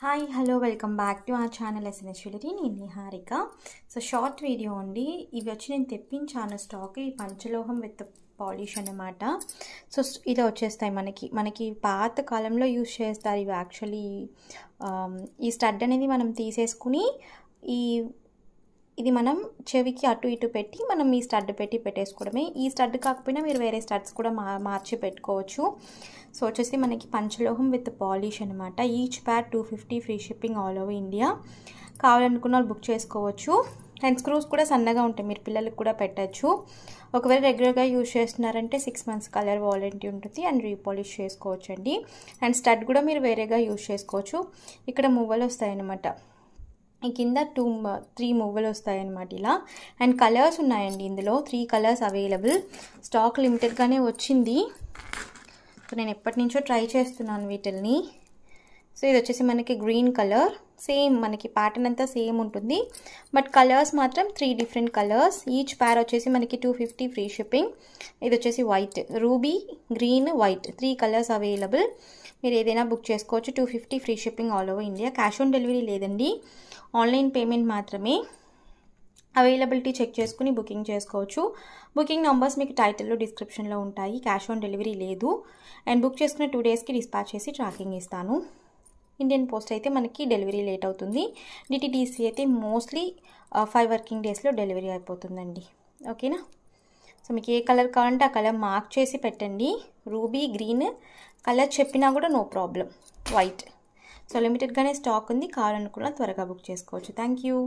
Hi hello welcome back to our channel SNS jewellery. నేను Niharika. So short video అండి. ఇవి వచ్చి నేను తెప్పించాను స్టాక్. ఈ పంచలోహం విత్ పాలిష్ అన్నమాట. సో ఇలా వచ్చేస్తాయి మనకి పాత కాలంలో యూజ్ చేస్తారు ఇవి. యాక్చువల్లీ ఈ స్టడ్ అనేది మనం తీసేసుకుని ఇది మనం చెవికి అటు ఇటు పెట్టి మనం ఈ స్టడ్ పెట్టేసుకోవడమే. ఈ స్టడ్ కాకపోయినా మీరు వేరే స్టడ్స్ కూడా మార్చి పెట్టుకోవచ్చు. సో వచ్చేసి మనకి పంచలోహం విత్ పాలిష్ అనమాట. ఈచ్ ప్యార్ 250, free shipping all over India. కావాలనుకున్న వాళ్ళు బుక్ చేసుకోవచ్చు. అండ్ స్క్రూస్ కూడా సన్నగా ఉంటాయి, మీరు పిల్లలకు కూడా పెట్టచ్చు. ఒకవేళ రెగ్యులర్గా యూజ్ చేస్తున్నారంటే 6 months కలర్ వారంటీ ఉంటుంది అండ్ రీపాలిష్ చేసుకోవచ్చు అండి. అండ్ స్టడ్ కూడా మీరు వేరేగా యూజ్ చేసుకోవచ్చు. ఇక్కడ మువ్వలు వస్తాయన్నమాట. ఈ కింద 3 మువ్వలు వస్తాయన్నమాట ఇలా. అండ్ కలర్స్ ఉన్నాయండి ఇందులో. 3 కలర్స్ అవైలబుల్. స్టాక్ లిమిటెడ్గానే వచ్చింది. సో నేను ఎప్పటి నుంచో ట్రై చేస్తున్నాను వీటిల్ని. సో ఇది వచ్చేసి మనకి గ్రీన్ కలర్. సేమ్ మనకి ప్యాటర్న్ అంతా సేమ్ ఉంటుంది, బట్ కలర్స్ మాత్రం 3 డిఫరెంట్ కలర్స్. ఈచ్ ప్యార్ వచ్చేసి మనకి 250 ఫ్రీ షిప్పింగ్. ఇది వచ్చేసి white, ruby, green, white 3 colours available. మీరు ఏదైనా బుక్ చేసుకోవచ్చు. 250 free shipping all over India. Cash on delivery లేదండి, ఆన్లైన్ పేమెంట్ మాత్రమే. అవైలబిలిటీ చెక్ చేసుకుని బుకింగ్ చేసుకోవచ్చు. బుకింగ్ నెంబర్స్ మీకు టైటిల్లో డిస్క్రిప్షన్లో ఉంటాయి. క్యాష్ ఆన్ డెలివరీ లేదు. అండ్ బుక్ చేసుకున్న 2 daysకి డిస్పాచ్ చేసి ట్రాకింగ్ ఇస్తాను. ఇండియన్ పోస్ట్ అయితే మనకి డెలివరీ లేట్ అవుతుంది. డిటిడిసి అయితే మోస్ట్లీ 5 working daysలో డెలివరీ అయిపోతుందండి. ఓకేనా? సో మీకు ఏ కలర్ కావాలంటే ఆ కలర్ మార్క్ చేసి పెట్టండి. రూబీ, గ్రీన్ కలర్ చెప్పినా కూడా నో ప్రాబ్లం. వైట్. సో లిమిటెడ్గానే స్టాక్ ఉంది. కావాలనుకున్న త్వరగా బుక్ చేసుకోవచ్చు. Thank you.